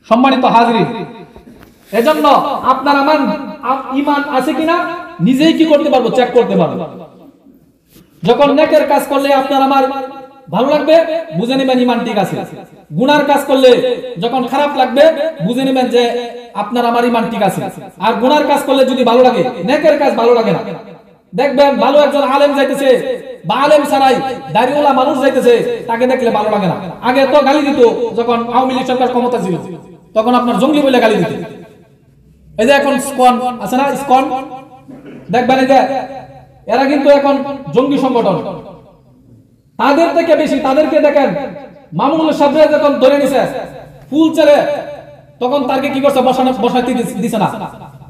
সম্মানিত হাজিরিন, এজন্য আপনার আমার ঈমান আছে কিনা নিজেই কি করতে পারবো, চেক করতে পারবো। যখন নেকের কাজ করলে আপনার আমার ভালো লাগবে, বুঝে নেবেন ঈমান ঠিক আছে। গুনার কাজ করলে যখন খারাপ লাগবে, বুঝে নেবেন যে আপনার আমার ঈমান ঠিক আছে। আর গুনার কাজ করলে যদি ভালো লাগে, নেকের কাজ ভালো লাগে না। দেখবেন ভালো একজন আলেম যাইতেছে বা আলেম ছাড়াই দাড়িওয়ালা মানুষ যাইতেছে, তাকে দেখলে ভালো লাগে না। আগে তো গালি দিত, যখন আওয়ামী লীগ সরকার ক্ষমতা ছিল তখন আপনার জঙ্গলি বলে গালি দিত। এই যে এখন স্কন আছে না, স্কন দেখবেন এই যে এরা কিন্তু এখন জঙ্গি সংগঠন। তাদের থেকে বেশি তাদেরকে দেখেন মামুনুল সাহেব যখন ধরে নিছে ফুল ছেড়ে, তখন তাকে কি করছে, বসাইতে দিছে না।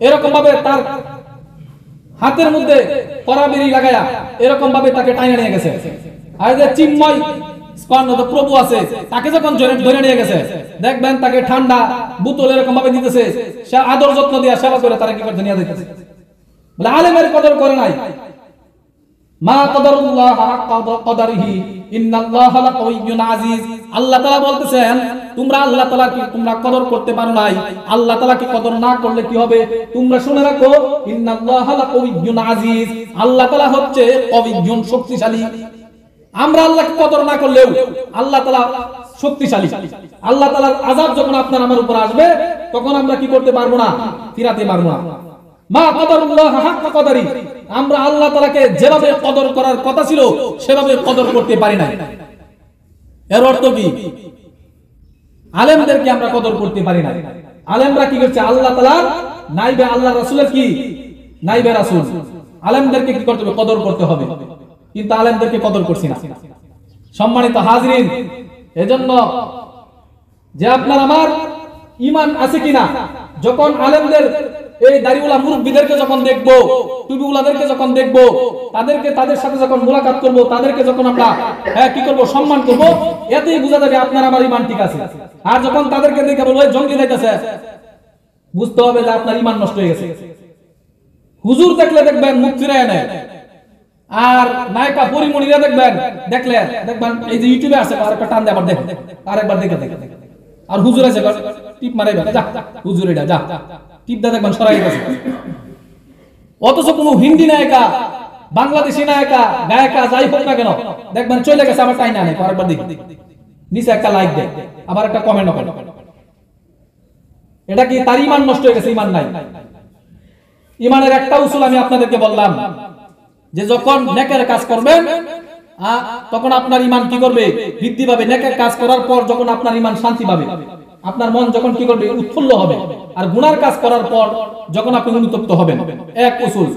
এরকম ভাবে তার হাতের মধ্যে করাবিরি লাগায়া এরকম ভাবে তাকে টাইনে নিয়ে গেছে। আর যে চিন্ময় প্রভু আছে, তাকে যখন ধরে নিয়ে গেছে, দেখবেন তাকে ঠান্ডা বোতল এরকম ভাবে দিতেছে, সে আদর যত্ন দিয়ে সেবা করে তারা কি করতে নিয়ে দিতেছে। বলে আলেমের কদর করে নাই। মা কদরুল্লাহ হাক্কা কদরিহি ইন্নাল্লাহা লাকাওয়িয়্যুন আজিজ। আল্লাহ তাআলা বলতেছেন তোমরা আল্লাহ তাআলা কি তোমরা কদর করতে পারো নাই। আল্লাহ তাআলা কি কদর না করলে কি হবে, তোমরা শুনে রাখো, ইন্নাল্লাহা লাকাওয়িয়্যুন আজিজ। আল্লাহ তাআলা হচ্ছে কওয়িয়্যুন, শক্তিশালী। আমরা আল্লাহকে কদর না করলেও আল্লাহ তাআলা শক্তিশালী। আল্লাহ তাআলার আযাব যখন আপনার আমার উপর আসবে, তখন আমরা কি করতে পারবো না, ফিরাতে পারবো না। মা কদরুল্লাহ হাক্কা কদরি, আমরা আল্লাহ তাআলাকে যেভাবে কদর করার কথা ছিল সেভাবে কদর করতে পারি না। এর অর্থ কি, আলেমদেরকে আমরা কদর করতে পারি না। আলেমরা কি করছে, আল্লাহ তাআলার নাইবে, আল্লাহ রাসূলের কি নাইবে রাসূল। আলেমদেরকে কি করতে হবে, কদর করতে হবে, কিন্তু আলেমদেরকে কদর করছি না। সম্মানিত হাজিরিন, এজন্য যে আপনার আমার ঈমান আছে কিনা, যখন আলেমদের এই দাড়িওয়ালা মুরব্বিদেরকে যখন দেখবো, টুপিওয়ালাদেরকে যখন দেখবো, তাদেরকে তাদের সাথে যখন মুলাকাত করব, তাদেরকে যখন আমরা কি করব, সম্মান করব, এতেই বোঝা যাবে আপনার আমার ঈমান ঠিক আছে। আর যখন তাদেরকে দেখে বলবো জঙ্গি যাইতেছে, বুঝতে হবে যে আপনার ঈমান নষ্ট হয়ে গেছে। হুজুর দেখলে দেখবেন মুখ ফিরায় নেয়, আর নায়িকা পরিমণিরা দেখলে দেখবেন এই যে ইউটিউবে আছে, আরেকটা টান দেয়, আবার দেখে আরেকবার দেখে দেখে। আর হুজুর আছে টিপ মারাই, যা হুজুর এটা যা টিপ দা, দেখবেন সরাই গেছে। অথচ কোন হিন্দি নায়িকা, বাংলাদেশি নায়িকা, গায়িকা যাই হোক না কেন, দেখবেন চলে গেছে, আবার টাইনা নেই, আরেকবার দেখে নিচে একটা লাইক দেয়, আবার একটা কমেন্ট করে। এটা কি তার ঈমান নষ্ট হয়ে গেছে? ঈমান নাই। ঈমানের একটা উসুল আমি আপনাদেরকে বললাম, যে যখন নেকের কাজ করবেন তখন আপনার ঈমান কি করবে, বৃদ্ধি পাবে। নেকের কাজ করার পর যখন আপনার ঈমান শান্তি পাবে, আপনার মন যখন কি করবে, উৎফুল্ল হবে। আর গুনার কাজ করার পর যখন আপনি অনুতপ্ত হবেন, এক উসুল।